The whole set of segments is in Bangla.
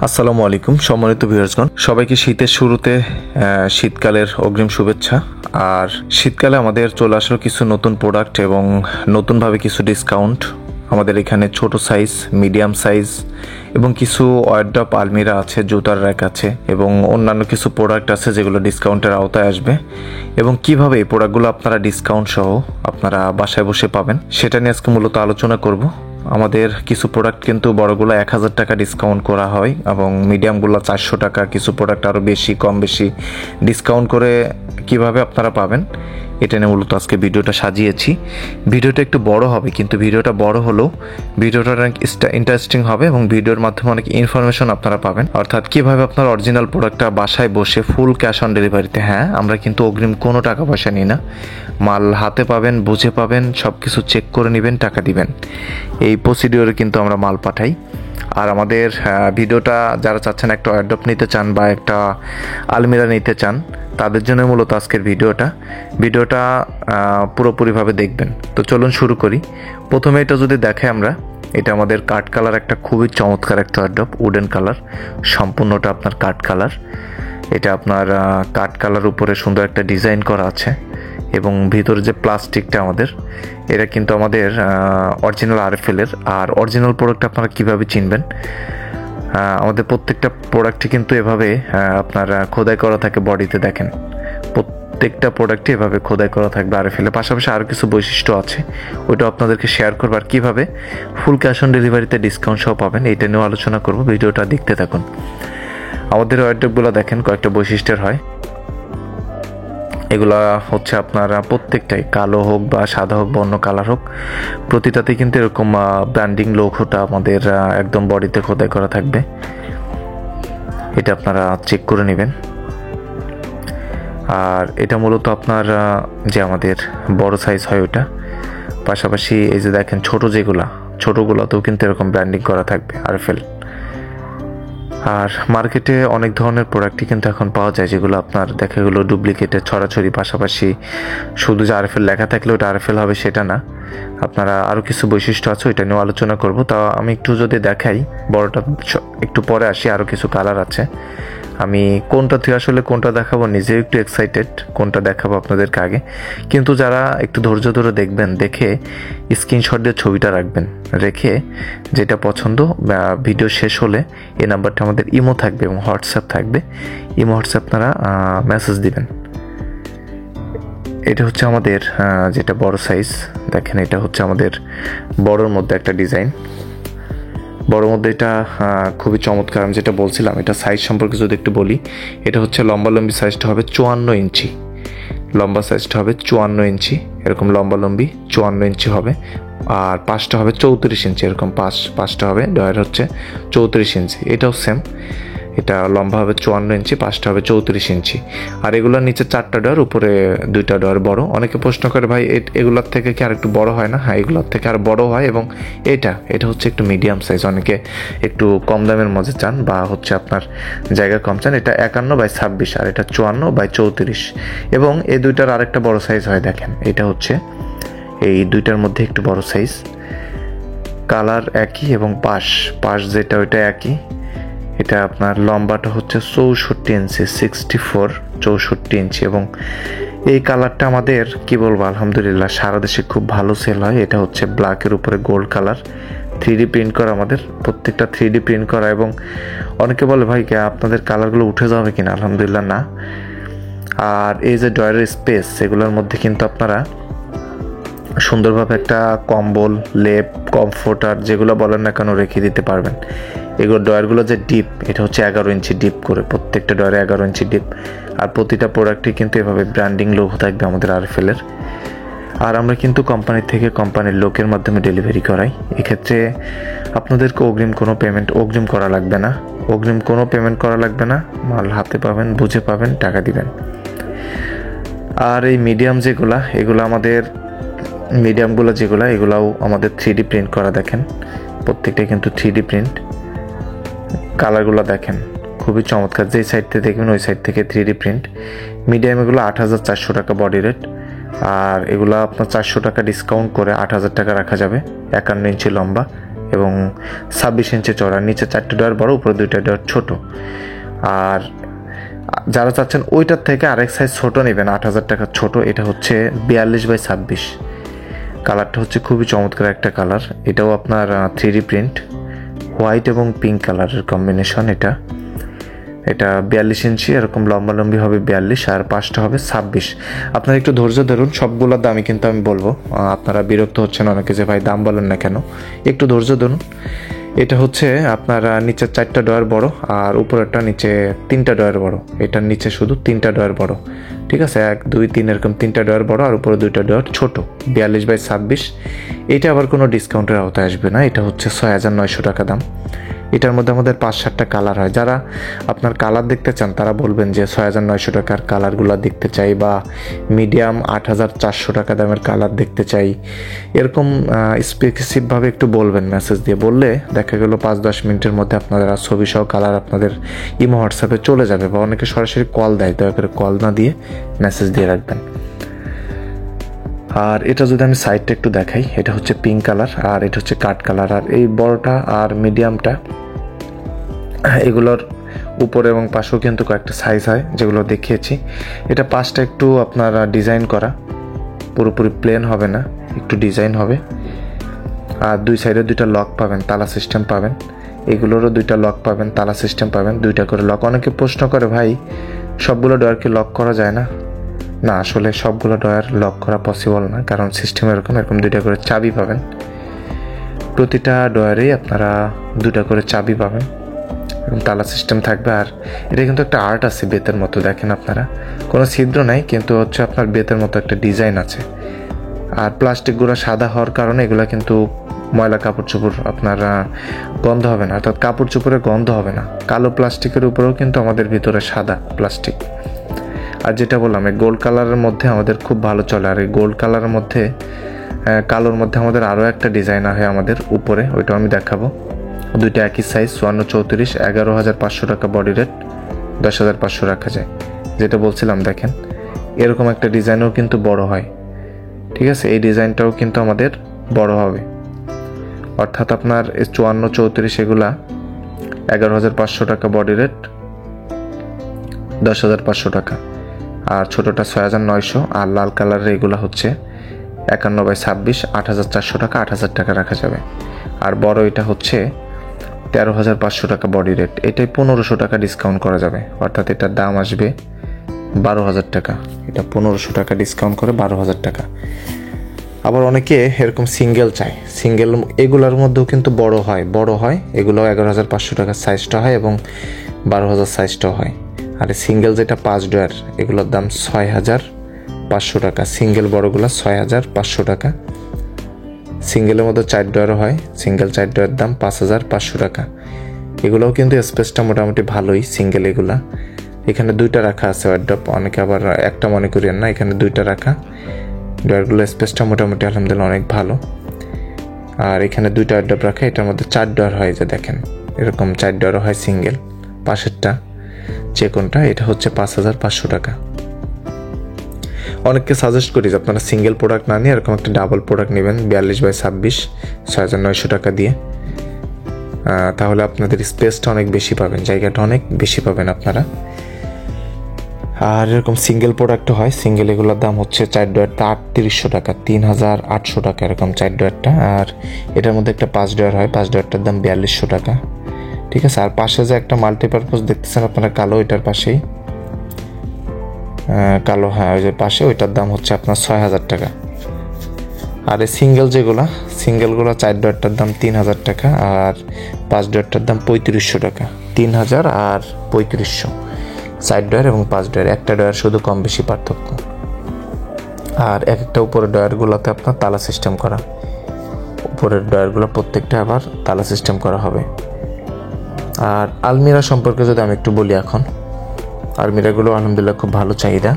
আসসালামু আলাইকুম সম্মানিত ভিউয়ার্সগণ, সবাইকে শীতের শুরুতে শীতকালের অগ্রিম শুভেচ্ছা। আর শীতকালে আমাদের চলে আসলো কিছু নতুন প্রোডাক্ট এবং নতুনভাবে কিছু ডিসকাউন্ট। আমাদের এখানে ছোট সাইজ, মিডিয়াম সাইজ এবং কিছু ওয়ার্ড্রপ আলমিরা আছে, জুতার র্যাক আছে এবং অন্যান্য কিছু প্রোডাক্ট আছে যেগুলো ডিসকাউন্টের আওতায় আসবে। এবং কিভাবে এই প্রোডাক্টগুলো আপনারা ডিসকাউন্ট সহ আপনারা বাসায় বসে পাবেন সেটা নিয়ে আজকে মূলত আলোচনা করব। আমাদের কিছু প্রোডাক্ট কিন্তু বড়গুলো 1000 টাকা ডিসকাউন্ট করা হয় এবং মিডিয়ামগুলো 400 টাকা, কিছু প্রোডাক্ট আরও বেশি কম বেশি ডিসকাউন্ট করে কিভাবে আপনারা পাবেন এটা নিয়ে মূলত আজকে ভিডিওটা সাজিয়েছি। ভিডিওটা একটু বড় হবে, কিন্তু ভিডিওটা বড় হলেও ভিডিওটা অনেক ইন্টারেস্টিং হবে এবং ভিডিওর মাধ্যমে অনেক ইনফরমেশন আপনারা পাবেন, অর্থাৎ কিভাবে আপনার অরিজিনাল প্রোডাক্টটা বাসায় বসে ফুল ক্যাশ অন ডেলিভারিতে। হ্যাঁ, আমরা কিন্তু অগ্রিম কোনো টাকা পয়সা নিই না, মাল হাতে পাবেন, বুঝে পাবেন, সব কিছু চেক করে নেবেন, টাকা দিবেন, এই প্রসিডিওরে কিন্তু আমরা মাল পাঠাই। আর আমাদের ভিডিওটা যারা চাচ্ছেন একটা অ্যাডপ্ট নিতে চান বা একটা আলমিরা নিতে চান তাদের জন্য মূলত আজকের ভিডিওটা পুরোপুরিভাবে দেখবেন। তো চলুন শুরু করি। প্রথমে এটা যদি দেখে আমরা, এটা আমাদের কাঠ কালার, একটা খুবই চমৎকার একটা অ্যাডপ্ট, উডেন কালার, সম্পূর্ণটা আপনার কাঠ কালার। এটা আপনার কাঠ কালার উপরে সুন্দর একটা ডিজাইন করা আছে এবং ভিতরে যে প্লাস্টিকটা আমাদের, এটা কিন্তু আমাদের অরিজিনাল আরএফএল-এর। আর অরিজিনাল প্রোডাক্ট আপনারা কীভাবে চিনবেন, আমাদের প্রত্যেকটা প্রোডাক্টই কিন্তু এভাবে আপনার খোদাই করা থাকে বডিতে। দেখেন প্রত্যেকটা প্রোডাক্টই এভাবে খোদাই করা থাকবে আরএফএল-এর। পাশাপাশি আরও কিছু বৈশিষ্ট্য আছে, ওইটা আপনাদেরকে শেয়ার করবো। আর কীভাবে ফুল ক্যাশ অন ডেলিভারিতে ডিসকাউন্ট সহ পাবেন এইটা নিয়েও আলোচনা করবো। ভিডিওটা দেখতে থাকুন। আমাদের ওয়ার্ডরোবগুলো দেখেন কয়েকটা বৈশিষ্ট্যের হয়। এগুলা হচ্ছে আপনার প্রত্যেকটাই, কালো হোক বা সাদা হোক বা অন্য কালার হোক, প্রতিটাতে কিন্তু এরকম ব্র্যান্ডিং লোগোটা আমাদের একদম বডিতে খোদাই করা থাকবে। এটা আপনারা চেক করে নেবেন। আর এটা মূলত আপনার যে আমাদের বড় সাইজ হয় ওটা, পাশাপাশি এই যে দেখেন ছোটোগুলোতেও কিন্তু এরকম ব্র্যান্ডিং করা থাকবে আরএফএল। আর মার্কেটে অনেক ধরনের প্রোডাক্টই কিন্তু এখন পাওয়া যায় যেগুলো আপনার দেখা গেলো ডুপ্লিকেটের ছড়াছড়ি। পাশাপাশি শুধু যে আরএফএল লেখা থাকলে ওটা আরএফএল হবে সেটা না, আপনারা আরও কিছু বৈশিষ্ট্য আছে ওইটা নিয়েও আলোচনা করব। তা আমি একটু যদি দেখাই, বড়টা একটু পরে আসি। আরও কিছু কালার আছে, আমি কোনটা থেকে আসলে কোনটা দেখাবো নিজেও একটু এক্সাইটেড, কোনটা দেখাবো আপনাদেরকে আগে। কিন্তু যারা একটু ধৈর্য ধরে দেখবেন, দেখে স্ক্রিনশট দিয়ে ছবিটা রাখবেন, রেখে যেটা পছন্দ ভিডিও শেষ হলে এই নাম্বারটা আমাদের ইমো থাকবে এবং হোয়াটসঅ্যাপ থাকবে। ইমো হোয়াটসঅ্যাপ আপনারা মেসেজ দিবেন। এটা হচ্ছে আমাদের যেটা বড় সাইজ, দেখেন এটা হচ্ছে আমাদের বড়োর মধ্যে একটা ডিজাইন। বড়োর মধ্যে এটা খুবই চমৎকার। আমি যেটা বলছিলাম, এটা সাইজ সম্পর্কে যদি একটু বলি, এটা হচ্ছে লম্বালম্বি সাইজটা হবে 54 ইঞ্চি, লম্বা সাইজটা হবে 54 ইঞ্চি, এরকম লম্বালম্বি 54 ইঞ্চি হবে। আর পাশটা হবে 34 ইঞ্চি, এরকম পাশটা হবে ডয়ার হচ্ছে 34 ইঞ্চি। এটাও সেম, এটা লম্বা হবে 54 ইঞ্চি, পাশটা হবে 34 ইঞ্চি। আর এগুলোর নিচে 4টা ডয়ার, উপরে 2টা ডয়ার বড়। অনেকে প্রশ্ন করে, ভাই এগুলোর থেকে কি আর একটু বড় হয় না? হ্যাঁ, এগুলোর থেকে আর বড় হয়। এবং এটা হচ্ছে একটু মিডিয়াম সাইজ, অনেকে একটু কম দামের মধ্যে চান বা হচ্ছে আপনার জায়গা কম চান। এটা 51/26 আর এটা 54/34। এবং এই দুইটার আরেকটা বড় সাইজ হয়, দেখেন এটা হচ্ছে এই দুইটার মধ্যে একটু বড় সাইজ। কালার একই এবং পাশ যেটা ওইটা একই। এটা আপনার লম্বাটা হচ্ছে 64 ইঞ্চি, 64 ইঞ্চি। এবং এই কালারটা আমাদের কি বলবো, আলহামদুলিল্লাহ সারা দেশে খুব ভালো সেল হয়। এটা হচ্ছে ব্ল্যাকের উপরে গোল্ড কালার, 3D প্রিন্ট করা, আমাদের প্রত্যেকটা 3D প্রিন্ট করা। এবং অনেকে বলে, ভাই আপনাদের কালারগুলো উঠে যাবে কিনা? আলহামদুলিল্লাহ না। আর এই যে ডয়ারের স্পেস, সেগুলোর মধ্যে কিন্তু আপনারা সুন্দরভাবে একটা কম্বল, লেপ, কমফোর্টার যেগুলো বলেন না কেন রেখে দিতে পারবেন। এগুলো ডয়ারগুলো যে ডিপ, এটা হচ্ছে 11 ইঞ্চি ডিপ করে, প্রত্যেকটা ডয়ারে 11 ইঞ্চি ডিপ। আর প্রতিটা প্রোডাক্টই কিন্তু এভাবে ব্র্যান্ডিং লোগো থাকবে আমাদের আরএফএল-এর। আর আমরা কিন্তু কোম্পানি থেকে কোম্পানির লোকের মাধ্যমে ডেলিভারি করাই। এক্ষেত্রে আপনাদেরকে অগ্রিম করা লাগবে না, কোনো পেমেন্ট করা লাগবে না। মাল হাতে পাবেন, বুঝে পাবেন, টাকা দিবেন। আর এই এগুলাও আমাদের 3D প্রিন্ট করা। দেখেন প্রত্যেকটাই কিন্তু 3D প্রিন্ট। কালারগুলো দেখেন খুবই চমৎকার, যেই সাইড থেকে দেখবেন ওই সাইড থেকে 3D প্রিন্ট। মিডিয়াম এগুলো 8400 টাকা বডি রেট। আর এগুলো আপনার 400 টাকা ডিসকাউন্ট করে 8000 টাকা রাখা যাবে। 51 ইঞ্চি লম্বা, এবং 26 ইঞ্চি চড়া, নিচে 4টে ডয়ার বড়, উপরে 2টা ডয়ার ছোট। আর যারা চাচ্ছেন ওইটার থেকে আরেক সাইজ ছোট নেবেন 8,000 টাকা ছোট, এটা হচ্ছে 42/26। কালারটা হচ্ছে খুবই চমৎকার একটা কালার, এটাও আপনার 3D প্রিন্ট, হোয়াইট এবং পিঙ্ক কালারের কম্বিনেশন। এটা 42 ইঞ্চি, এরকম লম্বালম্বি হবে 42 আর পাশটা হবে 26। আপনারা একটু ধৈর্য ধরুন, সবগুলোর দামই কিন্তু আমি বলবো, আপনারা বিরক্ত হচ্ছেন অনেকে যে ভাই দাম বলেন না কেন, একটু ধৈর্য ধরুন। এটা হচ্ছে আপনার নিচে 4টা ডয়ার বড় আর উপরেরটা নিচে 3টা ডয়ার বড়, এটার নিচে শুধু 3টা ডয়ার বড়, ঠিক আছে, 1 2 3 এরকম 3টা ডয়ার বড় আর উপরে 2টা ডয়ার ছোট, 42/26। এটা আবার কোনো ডিসকাউন্টের আওতায় আসবে না, এটা হচ্ছে 6,900 টাকা দাম। এটার মধ্যে আমাদের 5-7টা কালার হয়, যারা আপনার কালার দেখতে চান তারা বলবেন যে 6,900 টাকার কালারগুলো দেখতে চাই, বা মিডিয়াম 8,400 টাকা দামের কালার দেখতে চাই, এরকম স্পেসিফিকভাবে একটু বলবেন, মেসেজ দিয়ে বললে দেখা গেল 5-10 মিনিটের মধ্যে আপনাদের ছবি সহ কালার আপনাদের ইমো হোয়াটসঅ্যাপে চলে যাবে, বা অনেকে সরাসরি কল দেয়, দয়া করে কল না দিয়ে মেসেজ দিয়ে রাখবেন। আর এটা যদি আমি সাইডটা একটু দেখাই, এটা হচ্ছে পিঙ্ক কালার আর এটা হচ্ছে কাঠ কালার। আর এই বড়টা আর মিডিয়ামটা এগুলোর উপরে এবং পাশেও কিন্তু কয়েকটা সাইজ হয় যেগুলো দেখিয়েছি। এটা পাশটা একটু আপনার ডিজাইন করা, পুরোপুরি প্লেন হবে না, একটু ডিজাইন হবে। আর দুই সাইডে 2টা লক পাবেন, তালা সিস্টেম পাবেন, এগুলোরও 2টা লক পাবেন, তালা সিস্টেম পাবেন, 2টা করে লক। অনেকে প্রশ্ন করে ভাই সবগুলো ডয়ারকে লক করা যায় না? না, আসলে সবগুলো ডয়ার লক করা পসিবল না, কারণ সিস্টেম এরকম 2টা করে চাবি পাবেন, প্রতিটা ডয়ারেই আপনারা 2টা করে চাবি পাবেন এবং তালা সিস্টেম থাকবে। আর এটা কিন্তু একটা আর্ট আছে বেতের মতো, দেখেন আপনারা কোনো ছিদ্র নাই, কিন্তু হচ্ছে আপনার বেতের মতো একটা ডিজাইন আছে। আর প্লাস্টিকগুলো সাদা হওয়ার কারণে এগুলো কিন্তু ময়লা কাপড় চোপড় আপনার গন্ধ হবে না, অর্থাৎ কাপড় চোপড়ে গন্ধ হবে না। কালো প্লাস্টিকের উপরেও কিন্তু আমাদের ভিতরে সাদা প্লাস্টিক। আর যেটা বললাম এই গোল্ড কালারের মধ্যে আমাদের খুব ভালো চলে, আর এই গোল্ড কালারের মধ্যে কালোর মধ্যে আমাদের আরও একটা ডিজাইনার হয় আমাদের উপরে, ওইটাও আমি দেখাবো। 2টা একই সাইজ, 54-34, 11,500 টাকা বডি রেট, 10,500 রাখা যায়। যেটা বলছিলাম দেখেন এরকম একটা ডিজাইনও কিন্তু বড় হয়, ঠিক আছে, এই ডিজাইনটাও কিন্তু আমাদের বড় হবে, অর্থাৎ আপনার 54-34 এগুলা 11,500 টাকা বডি রেট, 10,500 টাকা। আর ছোটোটা 6,900, আর লাল কালারের এগুলো হচ্ছে 51/26, 8,400 টাকা, 8,000 টাকা রাখা যাবে। আর বড় এটা হচ্ছে 13,500 টাকা বডি রেট, এটাই 1,500 টাকা ডিসকাউন্ট করা যাবে, অর্থাৎ এটার দাম আসবে 12,000 টাকা। এটা 1,500 টাকা ডিসকাউন্ট করে 12,000 টাকা। আবার অনেকে এরকম সিঙ্গেল চায়, সিঙ্গেল এগুলোর মধ্যেও কিন্তু বড় হয়, এগুলো 11,500 টাকার সাইজটা হয় এবং 12,000 সাইজটাও হয়। আর সিঙ্গেল যেটা 5 ডয়ার এগুলোর দাম 6,500 টাকা, সিঙ্গেল বড়গুলো 6,500 টাকা। সিঙ্গেলের মধ্যে 4 ডয়ারও হয়, সিঙ্গেল 4 ডয়ার দাম 5,500 টাকা। এগুলোও কিন্তু স্পেসটা মোটামুটি ভালোই সিঙ্গেল এগুলা। এখানে 2টা রাখা আছে ওয়ার্ড্রপ, অনেকে আবার একটা মনে করিয়েন না, এখানে 2টা রাখা। ডয়ারগুলো স্পেসটা মোটামুটি আলহামদুলিল্লাহ অনেক ভালো। আর এখানে 2টা ওয়ার্ড্রপ রাখা, এটার মধ্যে 4 ডয়ার হয়, যে দেখেন এরকম 4 ডয়ারও হয় সিঙ্গেল। পাশেরটা যে কোনটা, এটা হচ্ছে 5,500 টাকা। অনেককে সাজেস্ট করি যে আপনারা সিঙ্গেল প্রোডাক্ট না নিয়ে এরকম একটা ডাবল প্রোডাক্ট নেবেন 42/26, 6,900 টাকা দিয়ে, তাহলে আপনাদের স্পেসটা অনেক বেশি পাবেন, জায়গাটা অনেক বেশি পাবেন আপনারা। আর এরকম সিঙ্গেল প্রোডাক্টও হয়, সিঙ্গেল এগুলোর দাম হচ্ছে 4 ডয়ারটা 3,800 টাকা, 3,800 টাকা এরকম 4 ডয়ারটা। আর এটার মধ্যে একটা 5 ডয়ার হয়, 5 ডয়ারটার দাম 4,200 টাকা, ঠিক আছে। আর পাশে যে একটা মাল্টিপারপাস দেখতেছেন আপনারা কালো, এটার পাশেই কালো, হ্যাঁ ওই যে পাশে, ওইটার দাম হচ্ছে আপনার 6,000 টাকা। আর এই সিঙ্গেলগুলো 4 ডয়ারটার দাম 3,000 টাকা, আর 5 ডয়ারটার দাম 3,500 টাকা। 3,000 আর 3,500, 4 ডয়ার এবং 5 ডয়ার, একটা ডয়ার শুধু কম বেশি পার্থক্য। আর এক একটা উপরের ডয়ারগুলোতে আপনার তালা সিস্টেম করা, উপরের ডয়ারগুলো প্রত্যেকটা আবার তালা সিস্টেম করা হবে। আর আলমিরা সম্পর্কে যদি আমি একটু বলি, এখন আলমিরাগুলো আলহামদুলিল্লাহ খুব ভালো চাহিদা।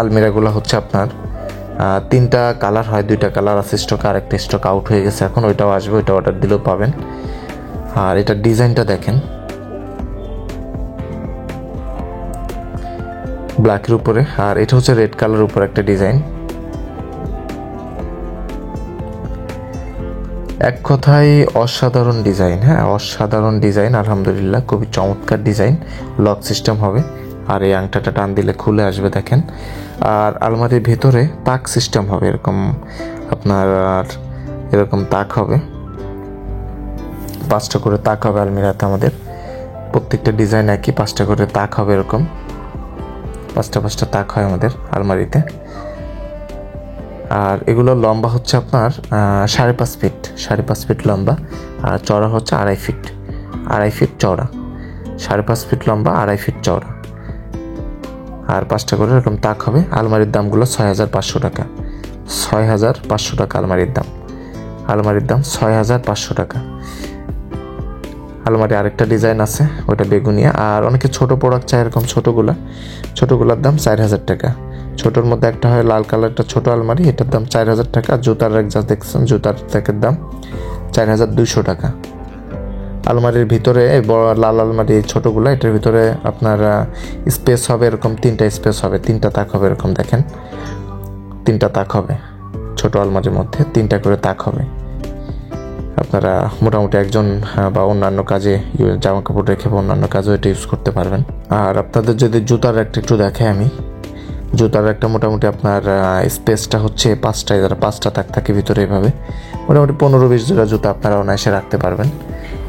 আলমিরাগুলো হচ্ছে আপনার 3টা কালার হয়, 2টা কালার আছে স্টক, আর একটা স্টক আউট হয়ে গেছে এখন, ওইটাও আসবে, ওইটা অর্ডার দিলেও পাবেন। আর এটার ডিজাইনটা দেখেন, ব্ল্যাকের উপরে, আর এটা হচ্ছে রেড কালার উপর একটা ডিজাইন। এক কথায় অসাধারণ ডিজাইন। হ্যাঁ, অসাধারণ ডিজাইন, আলহামদুলিল্লাহ খুবই চমৎকার ডিজাইন। লক সিস্টেম হবে, আর এই আংটাটা টান দিলে খুলে আসবে দেখেন। আর আলমারির ভেতরে তাক সিস্টেম হবে, এরকম আপনার এরকম তাক হবে, 5টা করে তাক হবে আলমিরাতে আমাদের। প্রত্যেকটা ডিজাইন একই, 5টা করে তাক হবে, এরকম 5টা তাক হয় আমাদের আলমারিতে। আর এগুলো লম্বা হচ্ছে আপনার 5.5 ফিট, 5.5 ফিট লম্বা, আর চওড়া হচ্ছে 2.5 ফিট, 2.5 ফিট চওড়া, 5.5 ফিট লম্বা, 2.5 ফিট চওড়া। আর 5টা করে এরকম তাক হবে। আলমারির দামগুলো 6,500 টাকা, 6,500 টাকা আলমারির দাম। আলমারির দাম 6,500 টাকা। আলমারি আরেকটা ডিজাইন আছে, ওইটা বেগুনিয়া। আর অনেকে ছোট প্রোডাক্ট চায়, এরকম ছোটোগুলার দাম 4,000 টাকা। ছোটোর মধ্যে একটা হয় লাল কালারটা ছোট আলমারি, এটার দাম 4,000 টাকা। জুতার এক যা দেখছেন, জুতার প্যাকের দাম 4,200 টাকা। আলমারির ভিতরে বড় লাল আলমারি ছোটোগুলো, এটার ভিতরে আপনার স্পেস হবে এরকম 3টা স্পেস হবে, 3টা তাক হবে, এরকম দেখেন 3টা তাক হবে। ছোট আলমারির মধ্যে 3টা করে তাক হবে। আপনারা মোটামুটি একজন বা অন্যান্য কাজে জামা কাপড় রেখে বা অন্যান্য কাজেও এটা ইউজ করতে পারবেন। আর আপনাদের যদি জুতার একটা একটু দেখাই আমি, জুতার একটা মোটামুটি আপনার স্পেসটা হচ্ছে 5টা তাক থাকে ভিতরে, এভাবে মোটামুটি 15-20 জোড়া জুতা আপনারা অনায়াসে রাখতে পারবেন,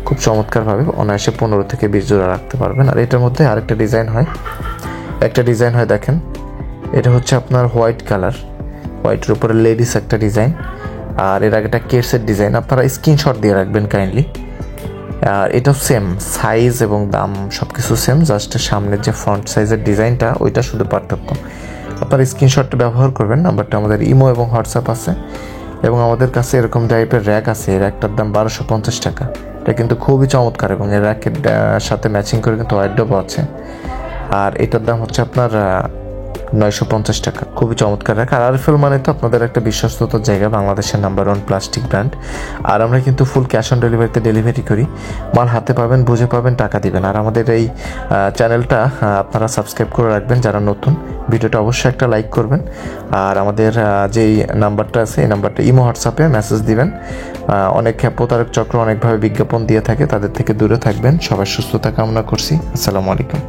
খুব চমৎকারভাবে অনায়াসে 15 থেকে 20 জোড়া রাখতে পারবেন। আর এটার মধ্যে আরেকটা ডিজাইন হয়, একটা ডিজাইন হয় দেখেন, এটা হচ্ছে আপনার হোয়াইট কালার, হোয়াইটের উপরে লেডিস একটা ডিজাইন। আর এর আগে একটা কেটসের ডিজাইন, আপনারা স্ক্রিনশট দিয়ে রাখবেন কাইন্ডলি। আর এটাও সেম সাইজ এবং দাম সব কিছু সেম, জাস্ট সামনের যে ফ্রন্ট সাইজের ডিজাইনটা ওইটা শুধু পার্থক্য। আপনারা স্ক্রিনশটটা ব্যবহার করবেন। নাম্বারটা আমাদের ইমো এবং হোয়াটসঅ্যাপ আছে, এবং আমাদের কাছে এরকম টাইপের র্যাক আছে। এই র্যাকটার দাম 1250 টাকা। এটা কিন্তু খুবই চমৎকার, এবং এই র্যাকের সাথে ম্যাচিং করে কিন্তু ওয়াইড্রোব আছে। আর এটার দাম হচ্ছে আপনার 950 টাকা। খুবই চমৎকার র্যাক। আর আরএফএল মানে তো আপনাদের একটা বিশ্বস্ততার জায়গা, বাংলাদেশের নাম্বার 1 প্লাস্টিক ব্র্যান্ড। আর আমরা কিন্তু ফুল ক্যাশ অন ডেলিভারিতে ডেলিভারি করি। মাল হাতে পাবেন, বুঝে পাবেন, টাকা দিবেন। আর আমাদের এই চ্যানেলটা আপনারা সাবস্ক্রাইব করে রাখবেন যারা নতুন। ভিডিওটা অবশ্যই একটা লাইক করবেন। আর আমাদের যেই নাম্বারটা আছে, এই নাম্বারটা ইমো হোয়াটসঅ্যাপে মেসেজ দিবেন। অনেক প্রতারক চক্র অনেকভাবে বিজ্ঞাপন দিয়ে থাকে, তাদের থেকে দূরে থাকবেন। সবার সুস্থতা কামনা করছি। আসসালামু আলাইকুম।